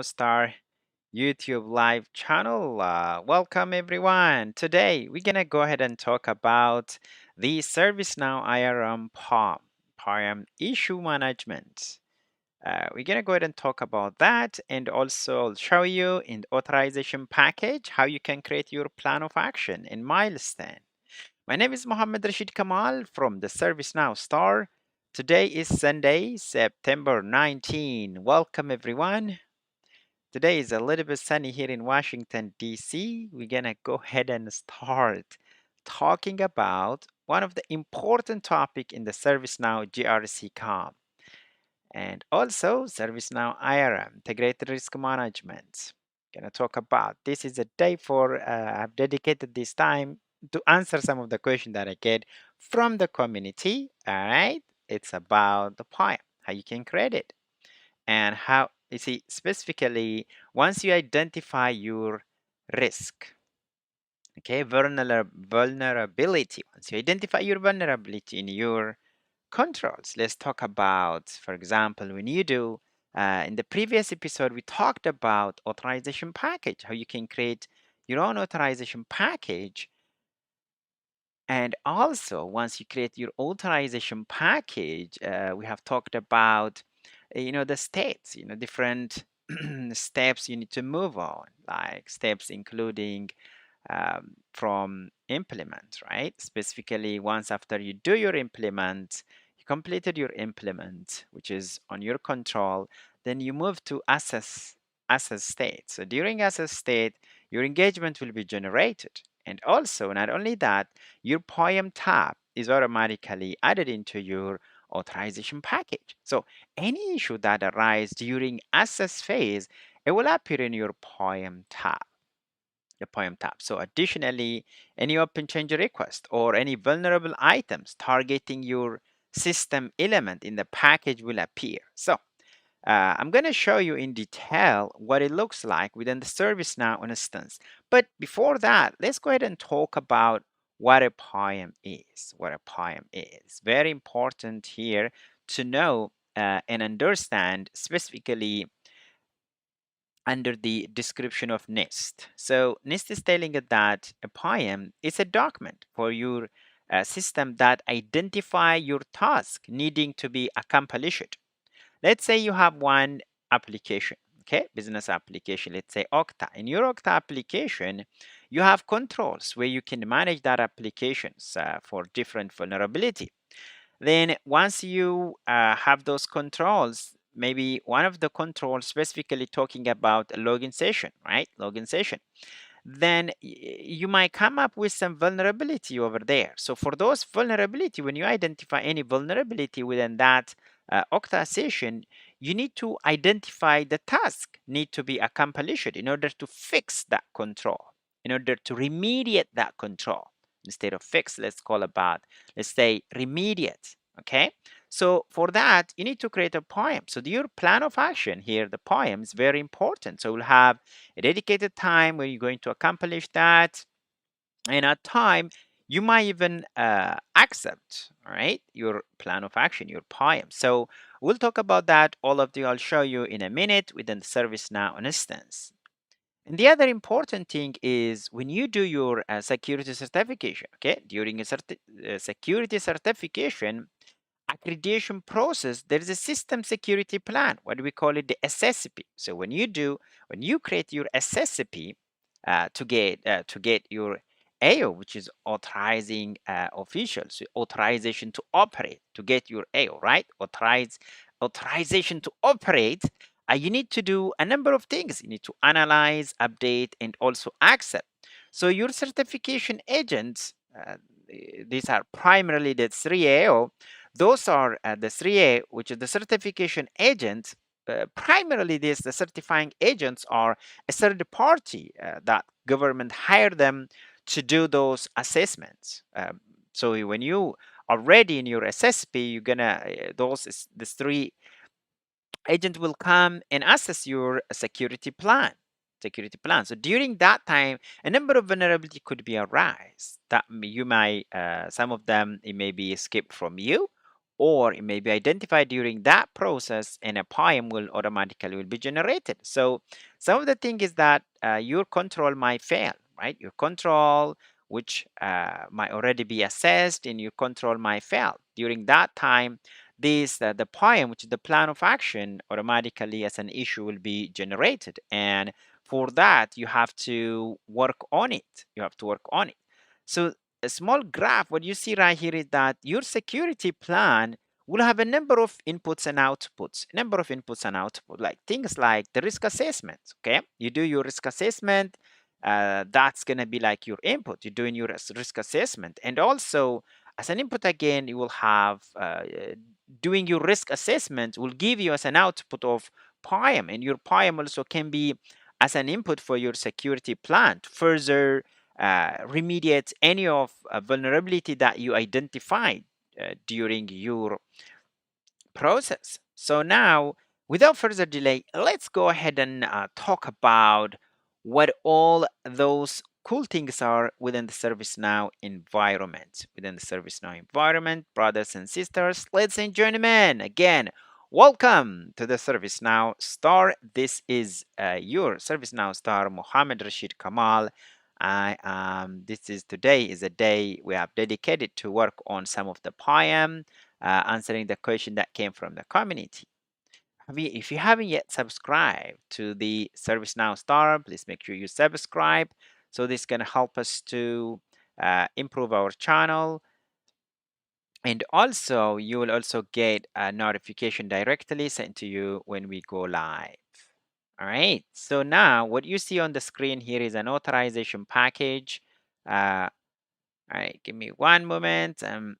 Star YouTube live channel. Welcome everyone. Today we're gonna go ahead and talk about the ServiceNow IRM POM issue management. We're gonna go ahead and talk about that, and also I'll show you in the authorization package how you can create your plan of action and milestone. My name is Mohammed Rashid Kamal from the ServiceNow Star. Today is Sunday, September 19. Welcome everyone. Today is a little bit sunny here in Washington, D.C. We're gonna go ahead and start talking about one of the important topic in the ServiceNow GRC COM and also ServiceNow IRM, Integrated Risk Management. Gonna talk about this is a day for I've dedicated this time to answer some of the questions that I get from the community. All right, it's about the POM, how you can create it and how you see specifically once you identify your risk, okay, vulnerability, once you identify your vulnerability in your controls, let's talk about, for example, when you do in the previous episode we talked about authorization package, how you can create your own authorization package. And also, once you create your authorization package, we have talked about, the states, different steps you need to move on, like steps including from implement, right? Specifically, once after you do your implement, you completed your implement, which is on your control, then you move to assess state. So during assess state, your engagement will be generated. And also, not only that, your POM tab is automatically added into your authorization package. So any issue that arises during assess phase, it will appear in your POM tab, the POM tab. So additionally, any open change request or any vulnerable items targeting your system element in the package will appear. So I'm going to show you in detail what it looks like within the ServiceNow instance. But before that, let's go ahead and talk about what a POM is. What a POM is. Very important here to know and understand specifically under the description of NIST. So NIST is telling us that a POM is a document for your system that identify your task needing to be accomplished. Let's say you have one application, okay, business application, let's say Okta. In your Okta application, you have controls where you can manage that applications for different vulnerability. Then once you have those controls, maybe one of the controls specifically talking about a login session, right? Login session. Then you might come up with some vulnerability over there. So for those vulnerability, when you identify any vulnerability within that Okta session, you need to identify the task need to be accomplished in order to fix that control, in order to remediate that control. Instead of fix, let's say remediate. Okay. So for that, you need to create a POM. So your plan of action here, the POM is very important. So we'll have a dedicated time where you're going to accomplish that. And at time, you might even accept, all right, your plan of action, your POM. So we'll talk about that. All of the I'll show you in a minute within the ServiceNow instance. And the other important thing is when you do your security certification, okay, during a security certification accreditation process, there is a system security plan. What do we call it? The SSP. So when you create your SSP to get your AO, which is authorizing officials, authorization to operate, to get your AO, right? Authorization to operate. You need to do a number of things. You need to analyze, update, and also accept. So your certification agents, these are primarily the 3AO. Those are the 3A, which is the certification agent. Primarily, the certifying agents are a third party that government hire them to do those assessments. So when you are ready in your SSP, you're gonna the three agent will come and assess your security plan. So during that time, a number of vulnerability could be arise that you might some of them it may be skipped from you, or it may be identified during that process, and a POEM will be generated. So some of the thing is that your control might fail, right? Your control, which might already be assessed, and your control might fail. During that time, the POEM, which is the plan of action, automatically as an issue will be generated. And for that, you have to work on it. You have to work on it. So a small graph, what you see right here is that your security plan will have a number of inputs and outputs, like things like the risk assessment. Okay, you do your risk assessment. That's going to be like your input. You're doing your risk assessment, and also as an input again, you will have doing your risk assessment will give you as an output of POEM, and your POEM also can be as an input for your security plan to further remediate any of vulnerability that you identified during your process. So now, without further delay, let's go ahead and talk about what all those cool things are within the ServiceNow environment. Within the ServiceNow environment, brothers and sisters, ladies and gentlemen, again, welcome to the ServiceNow Star. This is your ServiceNow Star, Mohammed Rashid Kamal. This is today is a day we have dedicated to work on some of the PIM, answering the question that came from the community. If you haven't yet subscribed to the ServiceNow Star, please make sure you subscribe. So this can help us to improve our channel. And also, you will also get a notification directly sent to you when we go live. All right. So now what you see on the screen here is an authorization package. All right, give me one moment. I'm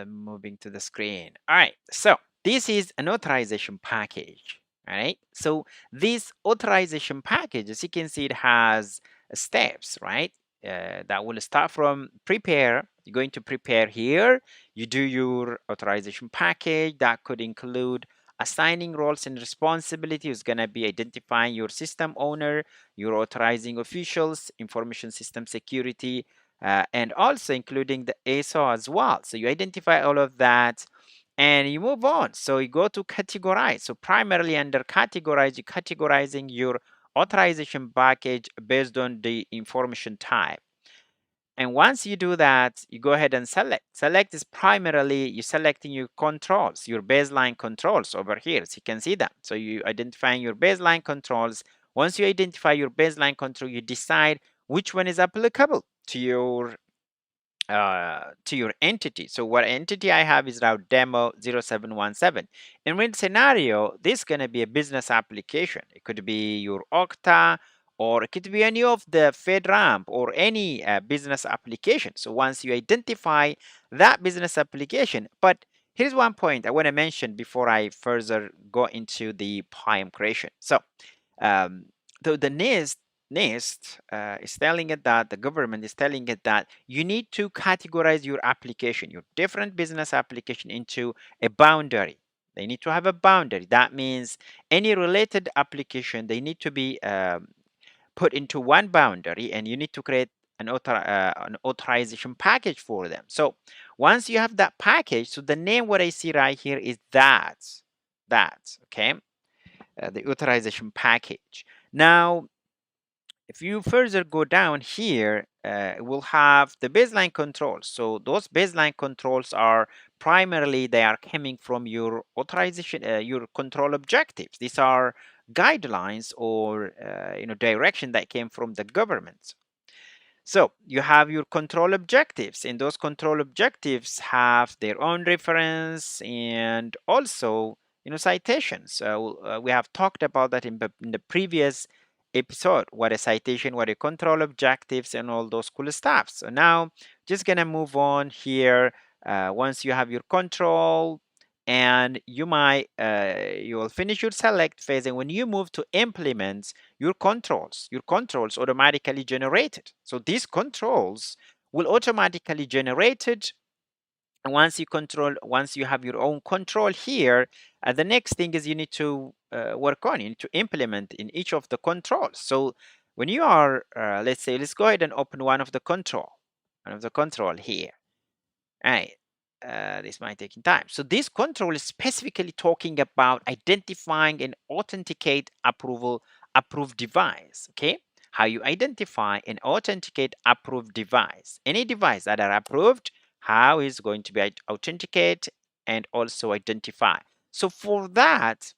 moving to the screen. All right, so this is an authorization package. All right, so this authorization package, as you can see, it has steps, right? That will start from prepare. You're going to prepare here. You do your authorization package. That could include assigning roles and responsibilities. Is going to be identifying your system owner, your authorizing officials, information system security, and also including the ASO as well. So you identify all of that and you move on. So you go to categorize. So primarily under categorize, you're categorizing your authorization package based on the information type. And once you do that, you go ahead and select. Select is primarily you selecting your controls, your baseline controls over here. So you can see that. So you identifying your baseline controls. Once you identify your baseline control, you decide which one is applicable to your entity. So what entity I have is now demo 0717. In real scenario, this is going to be a business application. It could be your Okta, or it could be any of the FedRAMP or any business application. So once you identify that business application, but here's one point I want to mention before I further go into the PIM creation. So um, the NIST is telling it that the government is telling it that you need to categorize your application, your different business application into a boundary. They need to have a boundary. That means any related application, they need to be put into one boundary, and you need to create an authorization package for them. So once you have that package, so the name what I see right here is that, okay? The authorization package. Now, if you further go down here, we'll have the baseline controls. So those baseline controls are primarily they are coming from your authorization, your control objectives. These are guidelines or direction that came from the government. So you have your control objectives, and those control objectives have their own reference and also citations. We have talked about that in the previous episode, what a citation, what a control objectives, and all those cool stuff. So now just gonna move on here. Once you have your control, and you will finish your select phase, and when you move to implement your controls automatically generated. So these controls will automatically generated. And once you have your own control here, the next thing is you need to work on, you need to implement in each of the controls. So when you are let's go ahead and open one of the control here. All right. this might take time. So this control is specifically talking about identifying and authenticate approved device. Okay, how you identify and authenticate approved device. Any device that are approved, how is going to be authenticate and also identify. So for that,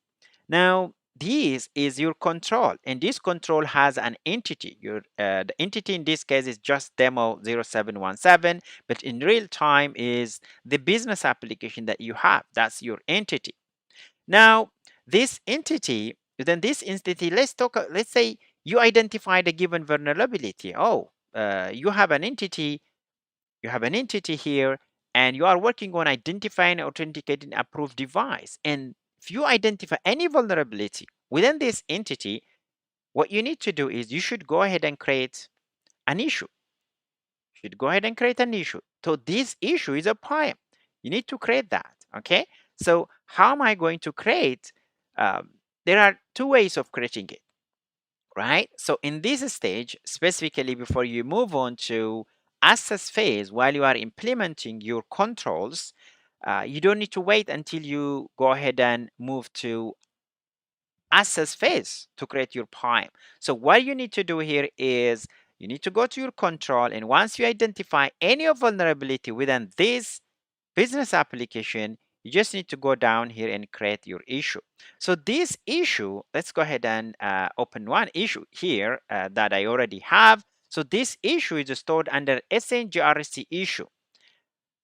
now this is your control, and this control has an entity. The entity in this case is just demo 0717, but in real time is the business application that you have. That's your entity. Now this entity, let's say you identified a given vulnerability. You have an entity here, and you are working on identifying and authenticating approved device. And if you identify any vulnerability within this entity, what you need to do is you should go ahead and create an issue. You should go ahead and create an issue. So this issue is a POA&M. You need to create that. Okay. So how am I going to create? There are two ways of creating it, right? So in this stage, specifically before you move on to assess phase, while you are implementing your controls, you don't need to wait until you go ahead and move to assess phase to create your POA&M. So what you need to do here is you need to go to your control, and once you identify any vulnerability within this business application, you just need to go down here and create your issue. So this issue, let's go ahead and open one issue here that I already have. So this issue is stored under SNGRC issue.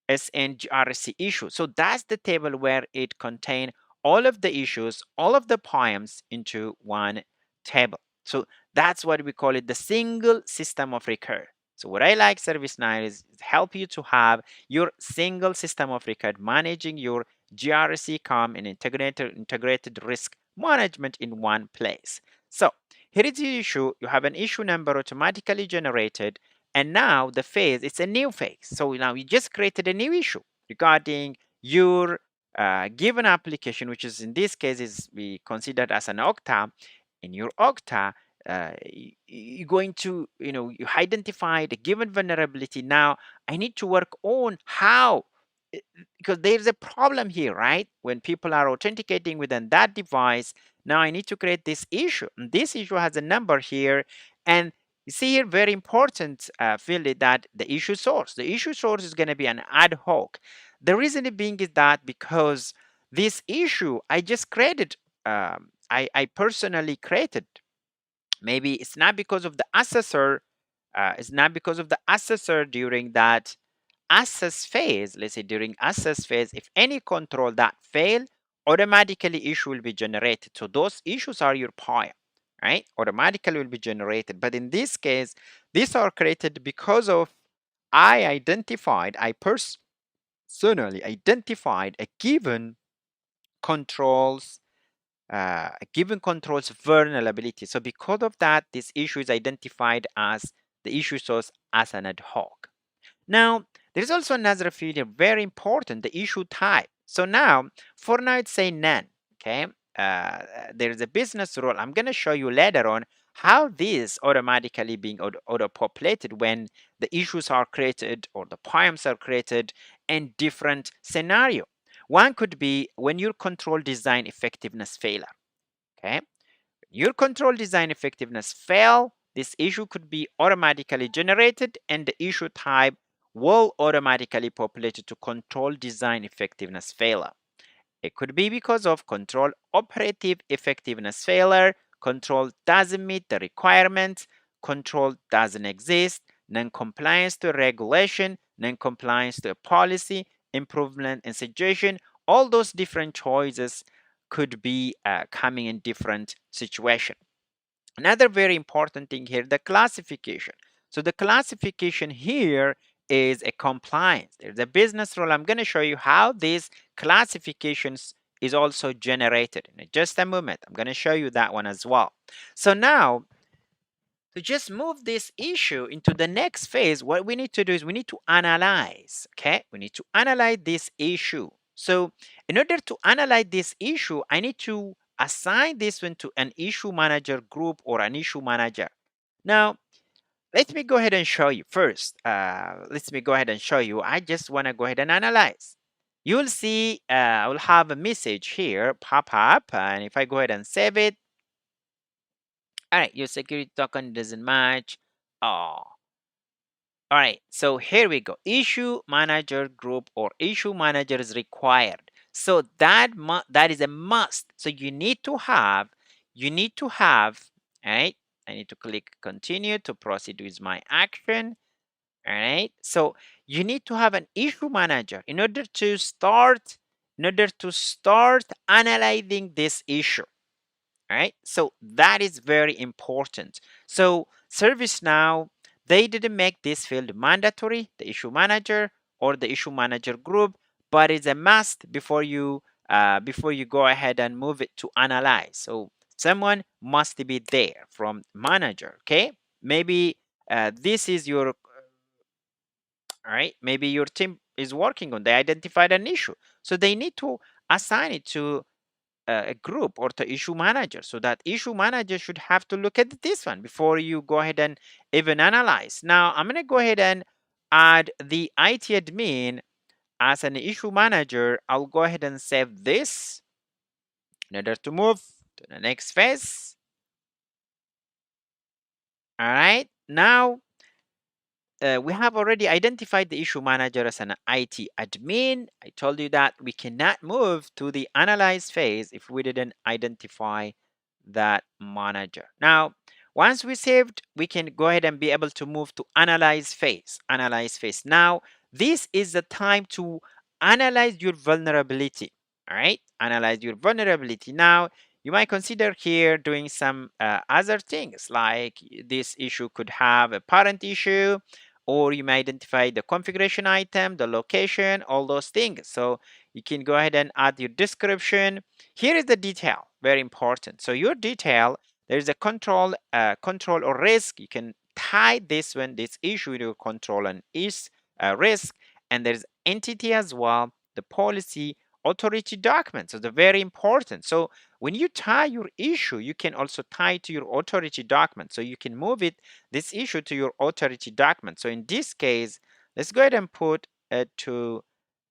SNGRC issue. So that's the table where it contains all of the issues, all of the POA&Ms into one table. So that's what we call it, the single system of record. So what I like ServiceNow is help you to have your single system of record managing your GRC, COM, and integrated risk management in one place. So here is the issue. You have an issue number automatically generated, and now the phase, it's a new phase. So now you just created a new issue regarding your given application, which is in this case is we considered as an Okta. In your Okta, you're going to, you identify the given vulnerability. Now I need to work on how, because there's a problem here, right? When people are authenticating within that device, now I need to create this issue. And this issue has a number here. And you see here, very important field is that the issue source. The issue source is going to be an ad hoc. The reason being is that because this issue I just created, I personally created. Maybe it's not because of the assessor. It's not because of the assessor during that assess phase. Let's say during assess phase, if any control that fail, automatically issue will be generated. So those issues are your POA&M, right? Automatically will be generated. But in this case, these are created because of I personally identified a given controls vulnerability. So because of that, this issue is identified as the issue source as an ad hoc. Now, there's also another field very important, the issue type. So now, for now, it's say none. Okay, there's a business rule. I'm going to show you later on how this automatically being auto-populated when the issues are created or the POA&Ms are created in different scenario. One could be when your control design effectiveness failure. Okay, your control design effectiveness fail, this issue could be automatically generated, and the issue type will automatically populate to control design effectiveness failure. It could be because of control operative effectiveness failure, control doesn't meet the requirements, control doesn't exist, non-compliance to a regulation, non-compliance to a policy, improvement in suggestion. All those different choices could be coming in different situation. Another very important thing here, the classification. So the classification here is a compliance. There's a business rule. I'm going to show you how these classifications is also generated in just a moment. I'm going to show you that one as well. So now, to just move this issue into the next phase, what we need to do is we need to analyze, okay? We need to analyze this issue. So in order to analyze this issue, I need to assign this one to an issue manager group or an issue manager. Now, let me go ahead and show you first. Let me go ahead and show you. I just want to go ahead and analyze. you'll see I will have a message here pop up, and if I go ahead and save it, all right, your security token doesn't match. Oh, all right, so here we go. Issue manager group or issue manager is required. So that is a must. So you need to have, all right? I need to click continue to proceed with my action. All right. So you need to have an issue manager in order to start analyzing this issue. All right. So that is very important. So ServiceNow, they didn't make this field mandatory, the issue manager or the issue manager group, but it's a must before you go ahead and move it to analyze. So someone must be there from manager. Okay. Maybe this is your all right, maybe your team is working on, they identified an issue, so they need to assign it to a group or to issue manager. So that issue manager should have to look at this one before you go ahead and even analyze. Now I'm going to go ahead and add the IT admin as an issue manager. I'll go ahead and save this in order to move to the next phase. All right, now we have already identified the issue manager as an IT admin. I told you that we cannot move to the analyze phase if we didn't identify that manager. Now, once we saved, we can go ahead and be able to move to analyze phase. Analyze phase. Now, this is the time to analyze your vulnerability. All right, analyze your vulnerability. Now, you might consider here doing some other things, like this issue could have a parent issue, or you may identify the configuration item, the location, all those things. So you can go ahead and add your description. Here is the detail, very important. So your detail, there's a control or risk. You can tie this issue to control and is risk, and there's entity as well, the policy, authority document. So they're very important. So when you tie your issue, you can also tie to your authority document. So you can move this issue to your authority document. So in this case, let's go ahead and put it to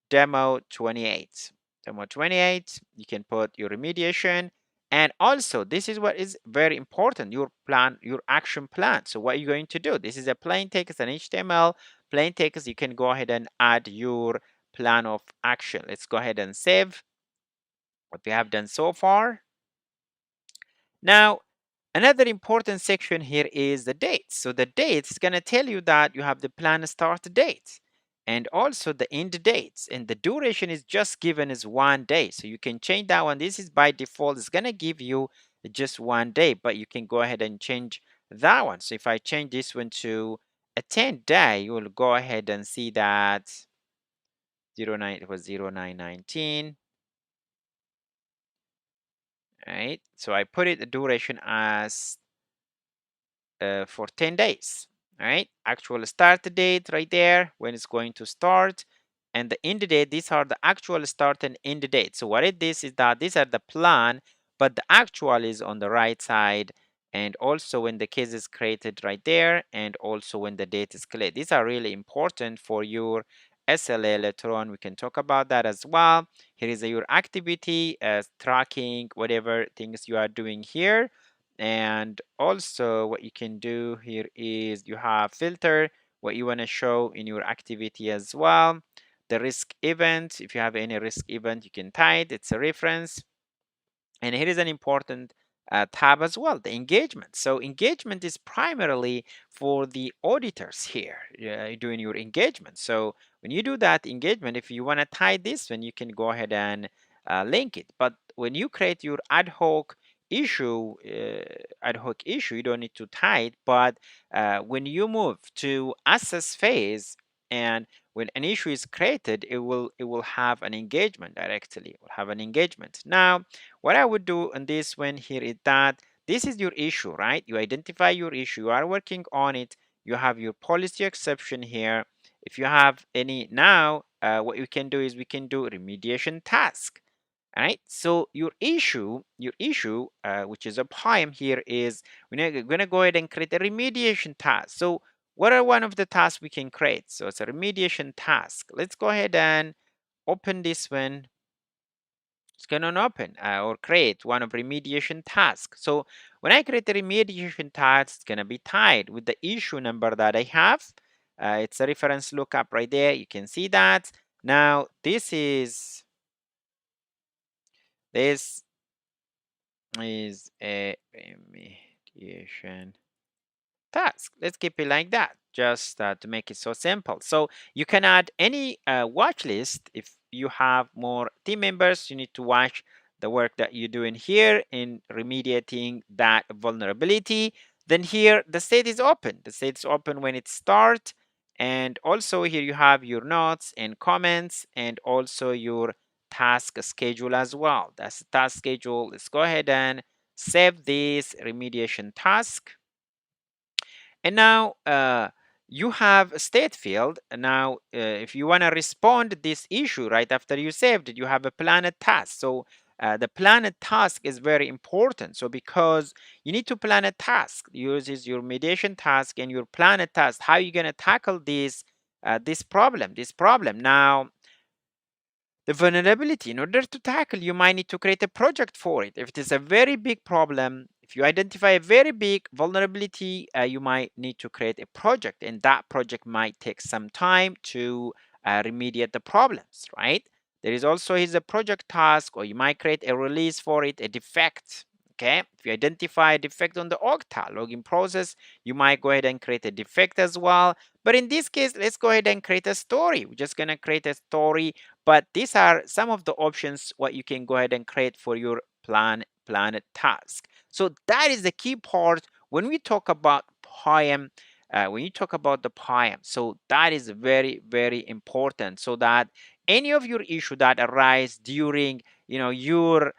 demo 28. Demo 28, you can put your remediation. And also, this is what is very important, your plan, your action plan. So what are you going to do? This is a plain text and HTML. Plain text, you can go ahead and add your plan of action. Let's go ahead and save what we have done so far. Now, another important section here is the dates. So the dates is going to tell you that you have the plan start date and also the end dates, and the duration is just given as 1 day. So you can change that one. This is by default. It's going to give you just 1 day, but you can go ahead and change that one. So if I change this one to a 10-day, you will go ahead and see that 09, it was 0919. Right? So I put it the duration as for 10 days. All right, actual start date right there, when it's going to start, and the end date. These are the actual start and end date. So what it is that these are the plan, but the actual is on the right side, and also when the case is created right there, and also when the date is cleared. These are really important for your SLA later on. We can talk about that as well. Here is your activity tracking, whatever things you are doing here. And also what you can do here is you have filter what you want to show in your activity as well. The risk event, if you have any risk event, you can tie it. It's a reference. And here is an important tab as well, the engagement. So engagement is primarily for the auditors here doing your engagement. So when you do that engagement, if you want to tie this, then you can go ahead and link it. But when you create your ad hoc issue, you don't need to tie it. But when you move to assess phase, and when an issue is created, it will have an engagement directly. It will have an engagement. Now, what I would do on this one here is that this is your issue, right? You identify your issue, you are working on it, you have your policy exception here. If you have any now, what we can do is we can do remediation task. All right, so your issue, which is a poem here, is we're gonna go ahead and create a remediation task. So what are one of the tasks we can create? So it's a remediation task. Let's go ahead and open this one. It's going to open or create one of remediation tasks. So when I create a remediation task, it's going to be tied with the issue number that I have. It's a reference lookup right there. You can see that. Now this is a remediation task. Let's keep it like that, just to make it so simple. So you can add any watch list. If you have more team members, you need to watch the work that you're doing here in remediating that vulnerability. Then here the state is open. The state is open when it starts. And also here you have your notes and comments and also your task schedule as well. That's the task schedule. Let's go ahead and save this remediation task. And now you have a state field. And now if you want to respond to this issue right after you saved it, you have a planned task. So the planned task is very important. So because you need to plan a task, uses your mediation task and your planned task, how are you going to tackle this problem. Now the vulnerability, in order to tackle, you might need to create a project for it. If it is a very big problem, if you identify a very big vulnerability, you might need to create a project, and that project might take some time to remediate the problems, right? There is also a project task, or you might create a release for it, a defect. Okay, if you identify a defect on the Okta login process, you might go ahead and create a defect as well. But in this case, let's go ahead and create a story. We're just going to create a story, but these are some of the options what you can go ahead and create for your planned task. So that is the key part when we talk about POA&M. When you talk about the POA&M, so that is very, very important, so that any of your issue that arise during your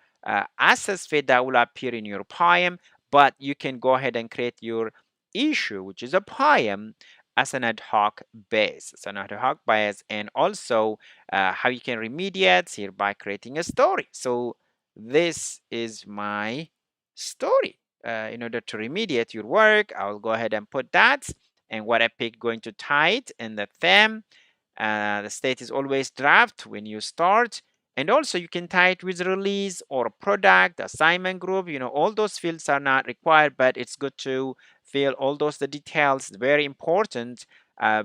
access feed, that will appear in your POA&M, but you can go ahead and create your issue, which is a POA&M, as an ad hoc base. It's an ad hoc base, and also how you can remediate here by creating a story. So this is my story. In order to remediate your work, I'll go ahead and put that, and what I pick going to tie it in the theme. The state is always draft when you start, and also you can tie it with release or product, assignment group. All those fields are not required, but it's good to fill all those the details. Very important,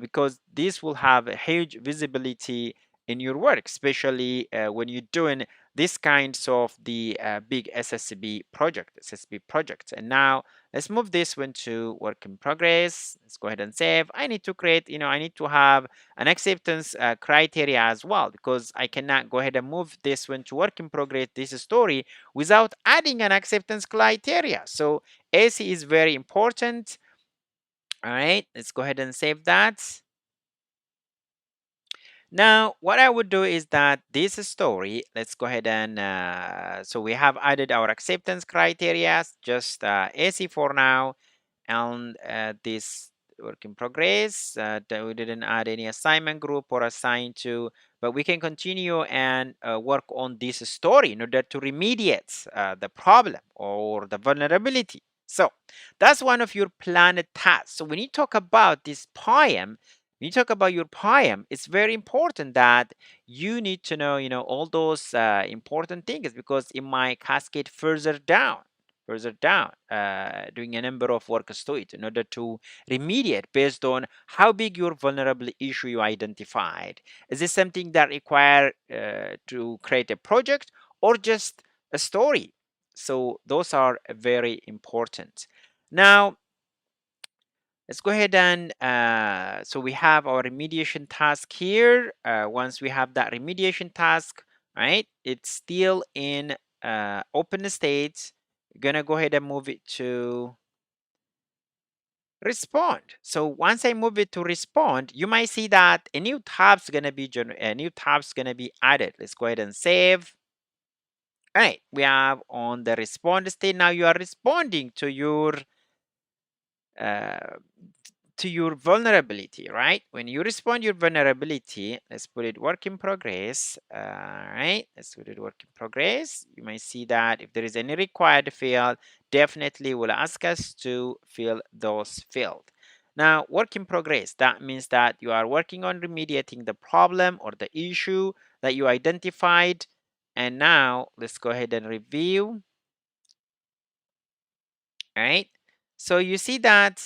because this will have a huge visibility in your work, especially when you're doing this kinds of the big SSB projects. And now let's move this one to work in progress. Let's go ahead and save. I need to create, I need to have an acceptance criteria as well, because I cannot go ahead and move this one to work in progress, this story, without adding an acceptance criteria. So AC is very important. All right, let's go ahead and save that. Now, what I would do is that this story, let's go ahead and, so we have added our acceptance criteria, just AC for now, and this work in progress. We didn't add any assignment group or assign to, but we can continue and work on this story in order to remediate the problem or the vulnerability. So that's one of your planned tasks. So when you talk about this POA&M, when you talk about your POA&M, it's very important that you need to know, all those important things, because it might cascade further down, doing a number of works to it in order to remediate based on how big your vulnerable issue you identified. Is this something that require to create a project or just a story? So those are very important. Now, let's go ahead and, so we have our remediation task here. Once we have that remediation task, right, it's still in open state. We're gonna go ahead and move it to respond. So once I move it to respond, you might see that a new tab's gonna be added. Let's go ahead and save. All right, we have on the respond state. Now you are responding uh, to your vulnerability, right? When you respond your vulnerability, let's put it work in progress. Right, let's put it work in progress. You might see that if there is any required field, definitely will ask us to fill those fields. Now, work in progress, that means that you are working on remediating the problem or the issue that you identified. And now let's go ahead and review. All right. So you see that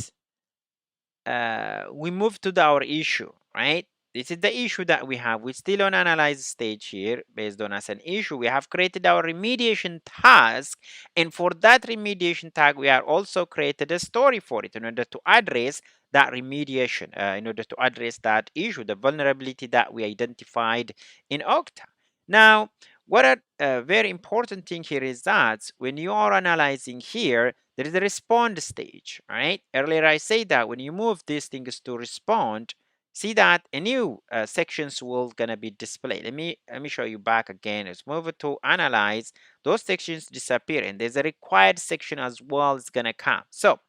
we move to our issue, right? This is the issue that we have. We're still on analyze stage here based on as an issue. We have created our remediation task. And for that remediation task, we are also created a story for it in order to address that remediation, in order to address that issue, the vulnerability that we identified in Okta. Now, what a very important thing here is that when you are analyzing here, there is a respond stage, right? Earlier I said that when you move these things to respond, see that a new sections will gonna be displayed. Let me show you back again. Let's move it to analyze. Those sections disappear, and there's a required section as well is gonna come. So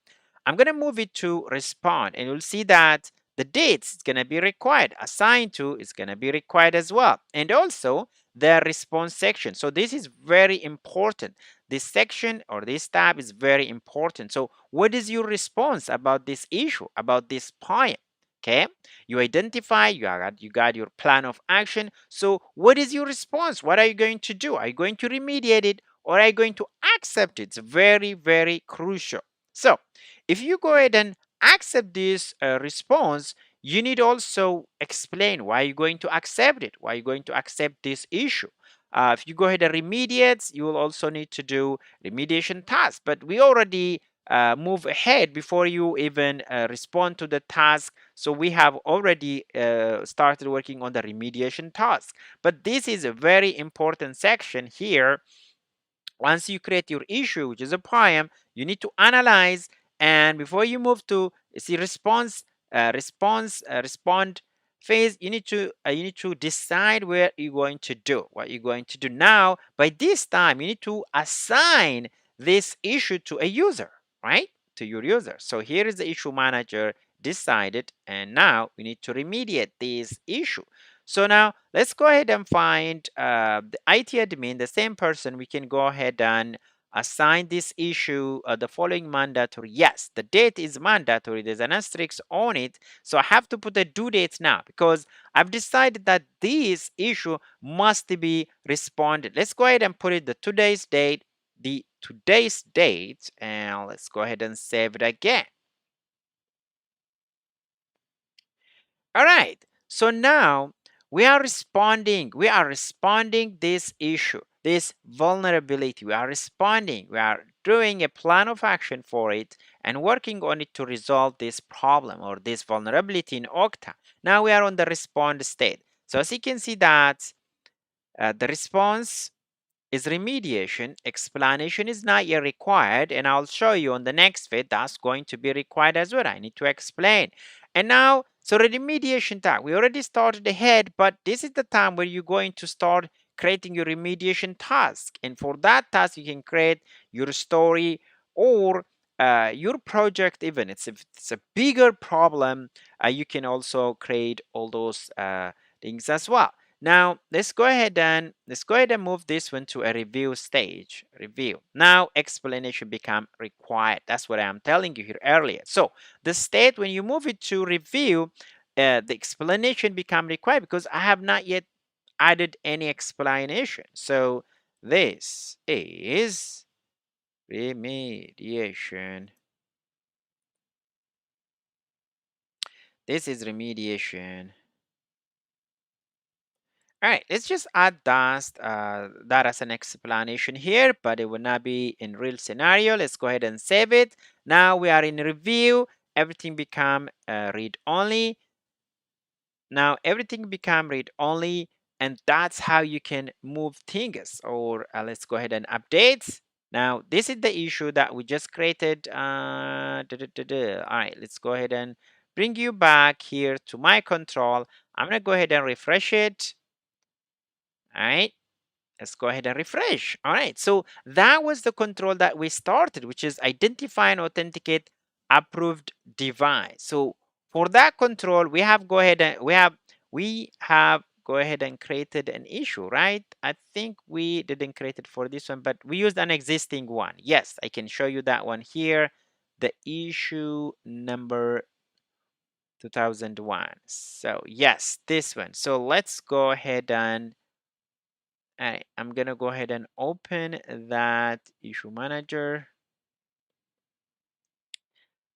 I'm gonna move it to respond, and you'll see that the dates is gonna be required. Assigned to is gonna be required as well, and also the response section. So this is very important. This section or this tab is very important. So what is your response about this issue, about this point? Okay, you identify, you got your plan of action. So what is your response? What are you going to do? Are you going to remediate it, or are you going to accept it? It's very, very crucial. So if you go ahead and accept this response, you need also explain why you're going to accept it, why you're going to accept this issue. If you go ahead and remediate, you will also need to do remediation task. But we already move ahead before you even respond to the task. So we have already started working on the remediation task. But this is a very important section here. Once you create your issue, which is a poem, you need to analyze, and before you move to see respond phase, you need to decide where you're going to do what you're going to do. Now by this time you need to assign this issue to a user, right, to your user. So here is the issue manager decided, and now we need to remediate this issue. So now let's go ahead and find the IT admin, the same person. We can go ahead and assign this issue the following mandatory. Yes, the date is mandatory. There's an asterisk on it. So I have to put the due date now because I've decided that this issue must be responded. Let's go ahead and put it the today's date, and let's go ahead and save it again. All right. So now we are responding this issue, this vulnerability. We are responding. We are doing a plan of action for it and working on it to resolve this problem or this vulnerability in Okta. Now we are on the respond state. So as you can see that the response is remediation. Explanation is not yet required, and I'll show you on the next bit that's going to be required as well. I need to explain. And now, so the remediation task, we already started ahead, but this is the time where you're going to start creating your remediation task. And for that task, you can create your story or your project. Even if it's a bigger problem, you can also create all those things as well. Now let's go ahead and move this one to a review stage. Review. Now explanation become required. That's what I'm telling you here earlier. So the state when you move it to review, the explanation become required because I have not yet added any explanation. So this is remediation. This is remediation. All right, let's just add that as an explanation here, but it will not be in real scenario. Let's go ahead and save it. Now we are in review. Everything become read only. Now everything become read only, and that's how you can move things. Or let's go ahead and update. Now this is the issue that we just created. All right, let's go ahead and bring you back here to my control. I'm gonna go ahead and refresh it. All right, let's go ahead and refresh. All right, so that was the control that we started, which is identify and authenticate approved device. So for that control, we have go ahead and created an issue, right? I think we didn't create it for this one, but we used an existing one. Yes, I can show you that one here, the issue number 2001. So yes, this one. So let's go ahead and All right, I'm gonna go ahead and open that issue manager.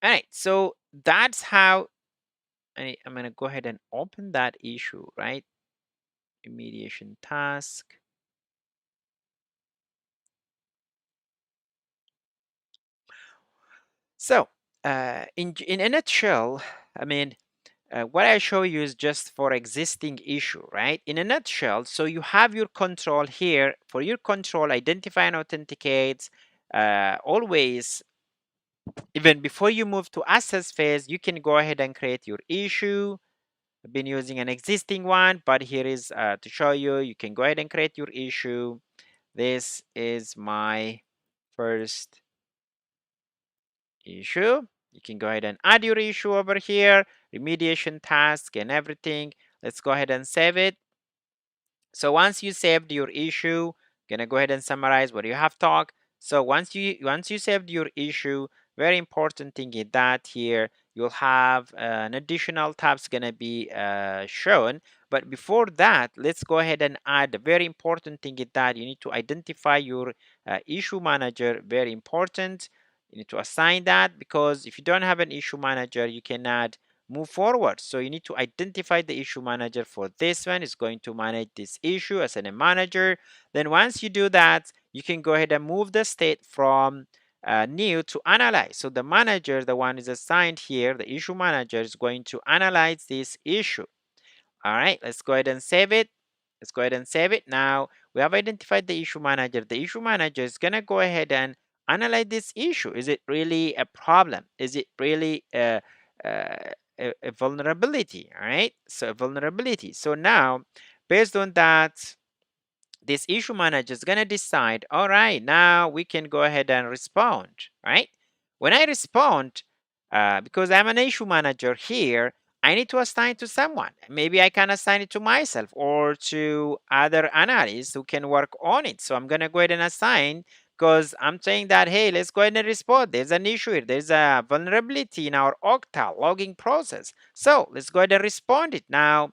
All right, so that's how I'm gonna go ahead and open that issue, right? Remediation task. So, in a nutshell, I mean, what I show you is just for existing issue, right? In a nutshell, so you have your control here. For your control, identify and authenticate. Always, even before you move to assess phase, you can go ahead and create your issue. I've been using an existing one, but here is to show you. You can go ahead and create your issue. This is my first issue. You can go ahead and add your issue over here, remediation task and everything. Let's go ahead and save it. So once you saved your issue, gonna go ahead and summarize what you have talked. So once you saved your issue, very important thing is that here you'll have an additional tabs gonna be shown. But before that, let's go ahead and add a very important thing is that you need to identify your issue manager. Very important. You need to assign that, because if you don't have an issue manager, you cannot move forward. So you need to identify the issue manager for this one. Is going to manage this issue as a manager. Then once you do that, you can go ahead and move the state from new to analyze. So the manager, the one is assigned here, the issue manager, is going to analyze this issue. All right, let's go ahead and save it. Let's go ahead and save it. Now we have identified the issue manager. The issue manager is going to go ahead and analyze this issue. Is it really a problem? Is it really a vulnerability? All right, so a vulnerability. So now, based on that, this issue manager is going to decide, all right, now we can go ahead and respond, right? When I respond, because I'm an issue manager here, I need to assign to someone. Maybe I can assign it to myself or to other analysts who can work on it. So I'm going to go ahead and assign, because I'm saying that, hey, let's go ahead and respond. There's an issue here. There's a vulnerability in our Octal logging process. So let's go ahead and respond it. Now,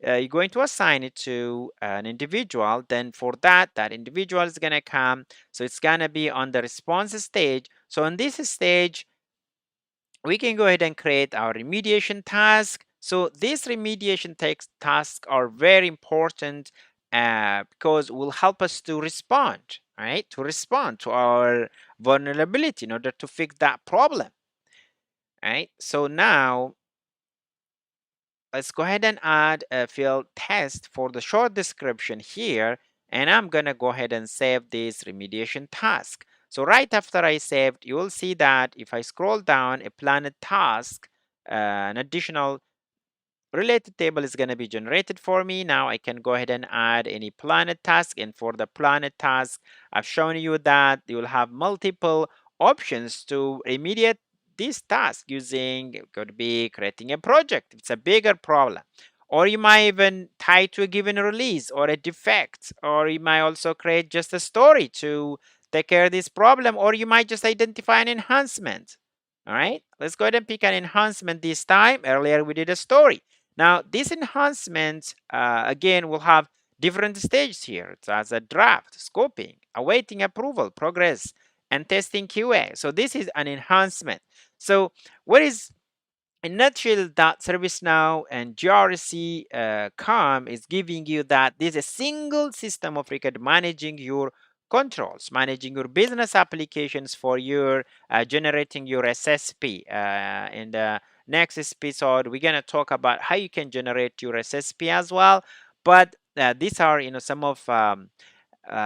you're going to assign it to an individual. Then for that, that individual is going to come. So it's going to be on the response stage. So on this stage, we can go ahead and create our remediation task. So these remediation tasks are very important because will help us to respond, right? To respond to our vulnerability in order to fix that problem, right? So now let's go ahead and add a field test for the short description here. And I'm going to go ahead and save this remediation task. So right after I saved, you will see that if I scroll down a planned task, an additional related table is going to be generated for me. Now I can go ahead and add any planned task. And for the planned task, I've shown you that you will have multiple options to remediate this task using, it could be creating a project. It's a bigger problem. Or you might even tie to a given release or a defect. Or you might also create just a story to take care of this problem. Or you might just identify an enhancement. All right, let's go ahead and pick an enhancement this time. Earlier we did a story. Now, this enhancement, again, will have different stages here. It has a draft, scoping, awaiting approval, progress, and testing QA. So this is an enhancement. So what is, in a nutshell, that ServiceNow and GRC COM is giving you that there's a single system of record managing your controls, managing your business applications for your generating your SSP. In the next episode, we're gonna talk about how you can generate your SSP as well. But these are, some of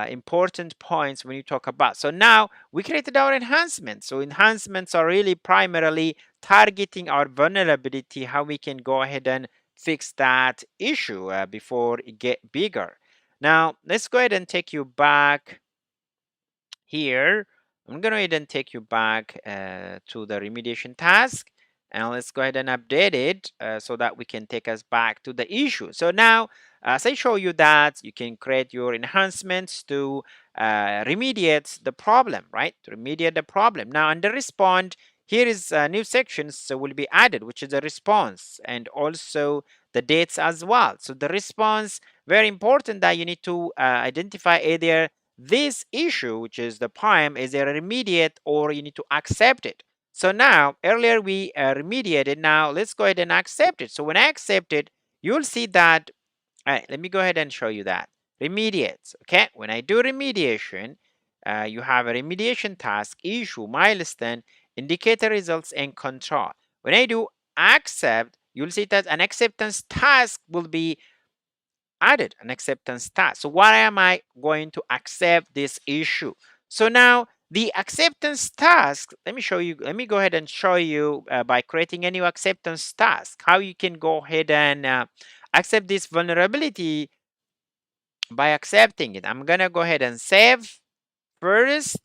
important points when you talk about. So now we created our enhancements. So enhancements are really primarily targeting our vulnerability, how we can go ahead and fix that issue before it get bigger. Now let's go ahead and take you back here. I'm going to go ahead and take you back to the remediation task. And let's go ahead and update it so that we can take us back to the issue. So now, as I show you that, you can create your enhancements to remediate the problem, right? To remediate the problem. Now, under respond, here is new sections will be added, which is a response. And also the dates as well. So the response, very important that you need to identify either this issue, which is the POA&M, is there remediate or you need to accept it. So now, earlier we remediated. Now let's go ahead and accept it. So when I accept it, you'll see that, all right, let me go ahead and show you that. Remediates, okay? When I do remediation, you have a remediation task, issue, milestone, indicator results, and control. When I do accept, you'll see that an acceptance task will be added, an acceptance task. So why am I going to accept this issue? So now the acceptance task, let me show you, let me go ahead and show you by creating a new acceptance task, how you can go ahead and accept this vulnerability by accepting it. I'm gonna go ahead and save first,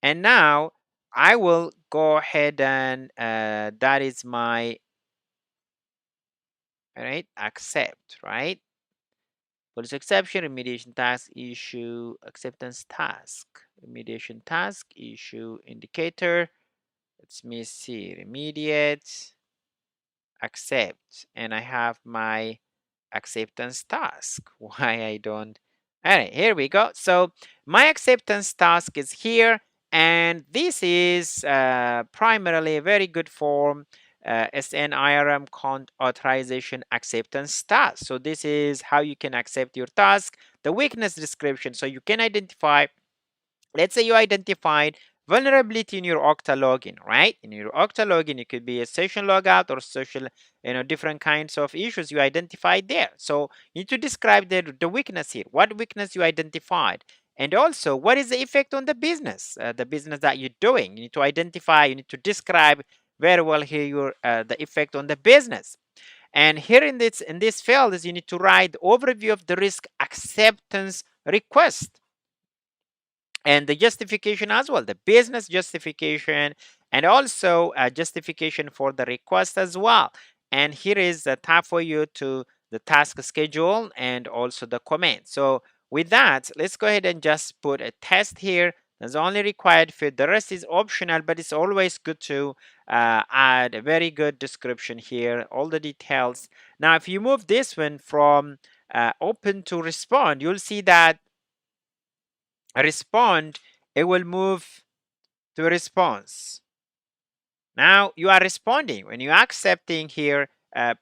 and now I will go ahead and that is my, all right, accept, right? Police exception, remediation task, issue, acceptance task, remediation task, issue, indicator. Let me see, remediate, accept, and I have my acceptance task. Why I don't? All right, here we go. So my acceptance task is here, and this is primarily a very good form, SNIRM authorization acceptance task. So this is how you can accept your task, the weakness description, so you can identify. Let's say you identified vulnerability in your Okta login, right? In your Okta login, it could be a session logout or social, different kinds of issues you identified there. So you need to describe the weakness here. What weakness you identified? And also, what is the effect on the business that you're doing? You need to identify, you need to describe very well here your the effect on the business. And here in this field is you need to write the overview of the risk acceptance request and the justification as well, the business justification, and also a justification for the request as well. And here is the tab for you to the task schedule and also the comment. So with that, let's go ahead and just put a test here. That's only required for the rest is optional, but it's always good to add a very good description here, all the details. Now, if you move this one from open to respond, you'll see that respond, it will move to response. Now you are responding. When you're accepting here,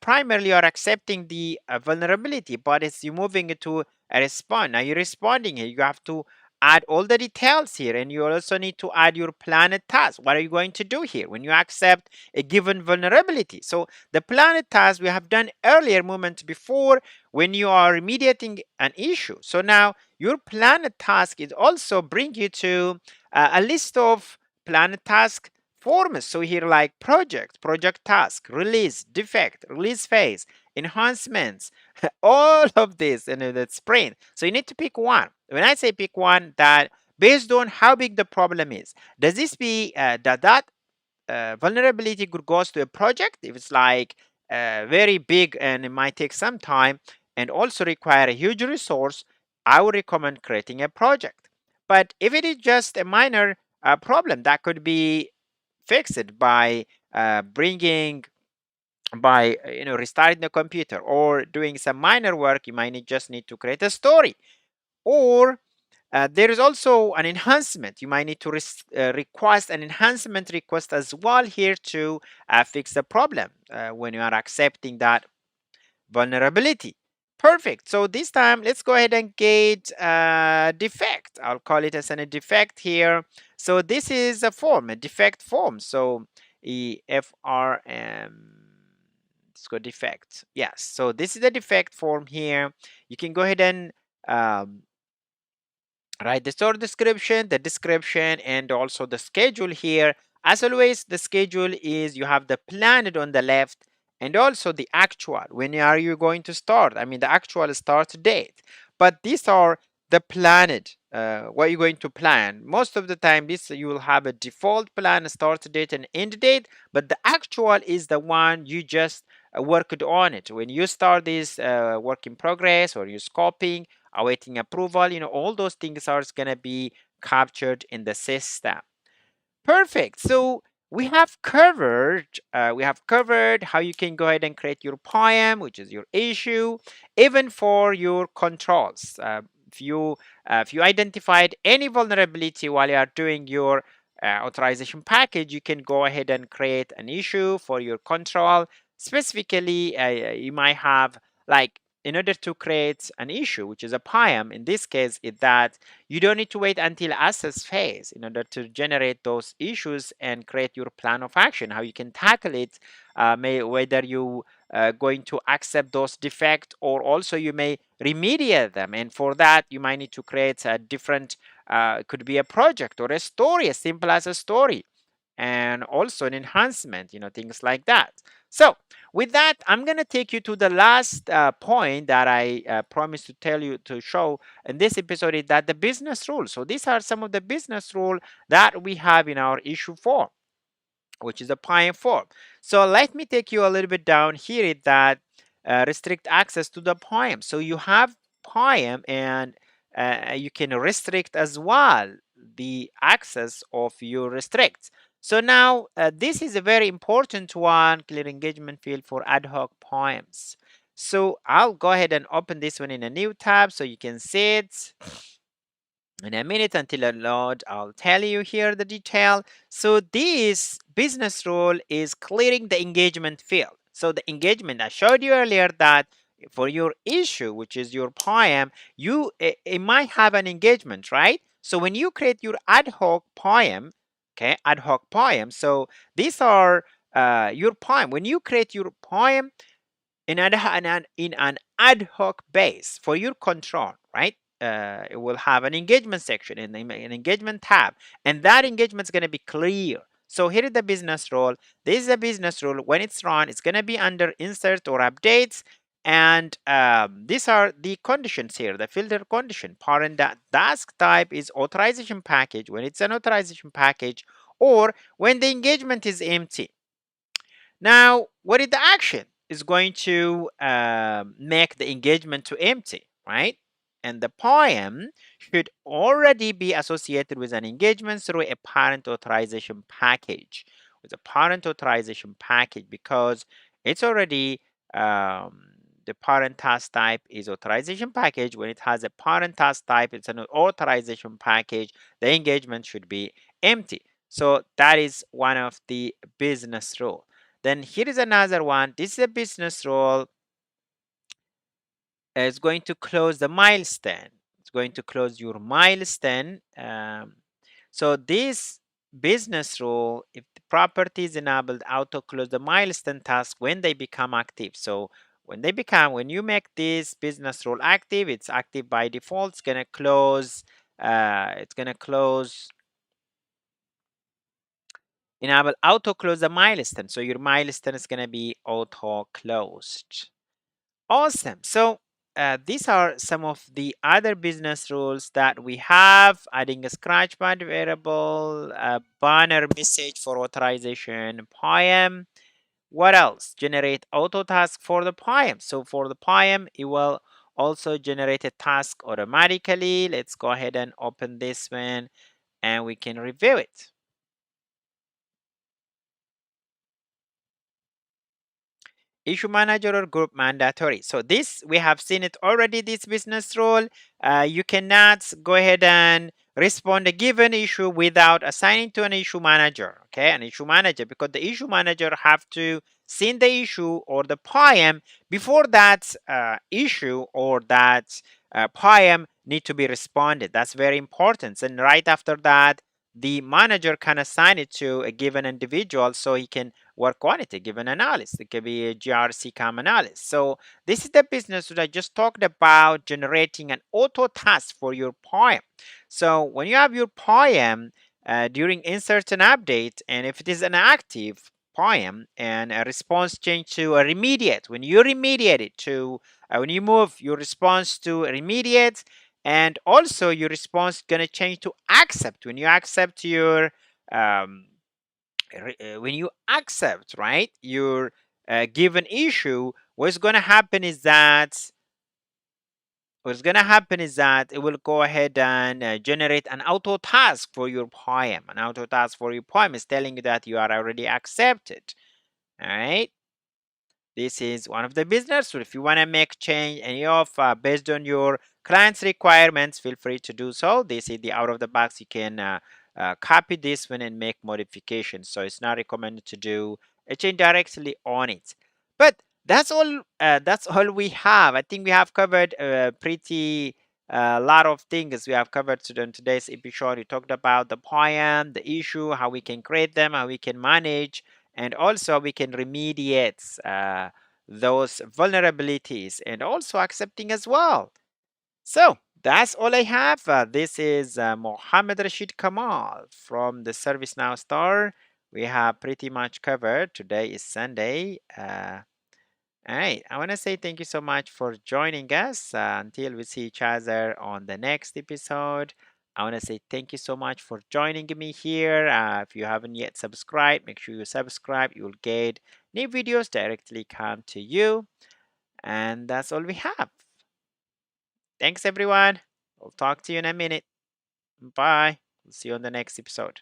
primarily you're accepting the vulnerability, but it's you moving it to a response. Now you're responding here. You have to add all the details here, and you also need to add your planned task. What are you going to do here when you accept a given vulnerability? So the planned task we have done earlier moments before when you are remediating an issue. So now your planned task is also bring you to a list of planned task forms. So here like project task, release, defect, release phase, enhancements, all of this in the sprint. So you need to pick one. When I say pick one, that based on how big the problem is, does this be that vulnerability could goes to a project if it's like very big and it might take some time and also require a huge resource, I would recommend creating a project. But if it is just a minor problem that could be fixed by bringing by restarting the computer or doing some minor work, you might just need to create a story. Or there is also an enhancement. You might need to request an enhancement request as well here to fix the problem when you are accepting that vulnerability. Perfect. So this time, let's go ahead and get a defect. I'll call it as a defect here. So this is a form, a defect form. So EFRM. Let's go defect. Yes. So this is the defect form here. You can go ahead and write the store description, the description, and also the schedule here. As always, the schedule is you have the planned on the left and also the actual. When are you going to start? I mean, the actual start date. But these are the planned, what you're going to plan. Most of the time, this you will have a default plan, start date and end date, but the actual is the one you just worked on it. When you start this work in progress or you're scoping, awaiting approval, all those things are going to be captured in the system. Perfect. So we have covered how you can go ahead and create your POEM, which is your issue, even for your controls. If you identified any vulnerability while you are doing your authorization package, you can go ahead and create an issue for your control. Specifically, you might have, like, in order to create an issue, which is a POEM, in this case, is that you don't need to wait until assess phase in order to generate those issues and create your plan of action, how you can tackle it, whether you going to accept those defects, or also you may remediate them. And for that, you might need to create a different, could be a project or a story, as simple as a story, and also an enhancement, things like that. So with that, I'm going to take you to the last point that I promised to tell you, to show in this episode, is that the business rules. So these are some of the business rules that we have in our issue form, which is a PIAM form. So let me take you a little bit down here, is that restrict access to the PIAM. So you have PIAM, and you can restrict as well the access of your restricts. So now this is a very important one, clear engagement field for ad hoc PIAMs. So I'll go ahead and open this one in a new tab so you can see it in a minute. Until I load, I'll tell you here the detail. So this business rule is clearing the engagement field. So the engagement, I showed you earlier that for your issue, which is your POEM, it might have an engagement, right? So when you create your ad hoc POEM, okay, ad hoc POEM, so these are your POEM. When you create your POEM in an ad hoc base for your control, right? It will have an engagement section in an engagement tab, and that engagement is going to be clear. So here is the business rule. This is a business rule. When it's run, it's going to be under insert or updates, and these are the conditions here, the filter condition. Parent task type is authorization package when it's an authorization package, or when the engagement is empty. Now, what is the action? Is going to make the engagement to empty, right? And the POEM should already be associated with an engagement through a parent authorization package, with a parent authorization package, because it's already the parent task type is authorization package. When it has a parent task type, it's an authorization package. The engagement should be empty. So that is one of the business rule. Then here is another one. This is a business rule. It's going to close the milestone. It's going to close your milestone. So this business rule, if the property is enabled, auto close the milestone task when they become active. So when you make this business rule active, it's active by default. It's gonna close. Enable auto close the milestone. So your milestone is gonna be auto closed. Awesome. So these are some of the other business rules that we have. Adding a scratch pad variable, a banner message for authorization POEM. What else? Generate auto task for the POEM. So for the POEM, it will also generate a task automatically. Let's go ahead and open this one and we can review it. Issue manager or group mandatory. So this, we have seen it already, this business rule. You cannot go ahead and respond a given issue without assigning to an issue manager, okay, an issue manager, because the issue manager have to see the issue or the POEM before that issue or that POEM need to be responded. That's very important. And right after that, the manager can assign it to a given individual so he can work on it, a given analysis. It could be a GRC CAM analysis. So this is the business that I just talked about, generating an auto task for your POEM. So when you have your POEM during insert and update, and if it is an active POEM and a response change to a remediate, when you remediate it to, when you move your response to remediate, and also your response is going to change to accept. When you accept your when you accept, right, your given issue, what's going to happen is that what's going to happen is that it will go ahead and generate an auto task for your poem. An auto task for your poem is telling you that you are already accepted. All right. This is one of the business. So if you want to make change any of based on your client's requirements, feel free to do so. This is the out of the box. You can copy this one and make modifications. So it's not recommended to do a change directly on it. But that's all. That's all we have. I think we have covered pretty lot of things we have covered in today's episode. We talked about the poem, the issue, how we can create them, how we can manage, and also we can remediate those vulnerabilities and also accepting as well. So that's all I have. This is Mohammed Rashid Kamal from the ServiceNow store. We have pretty much covered. Today is Sunday. All right, I want to say thank you so much for joining us. Until we see each other on the next episode, I want to say thank you so much for joining me here. If you haven't yet subscribed, make sure you subscribe. You will get new videos directly come to you. And that's all we have. Thanks, everyone. We'll talk to you in a minute. Bye. We'll see you on the next episode.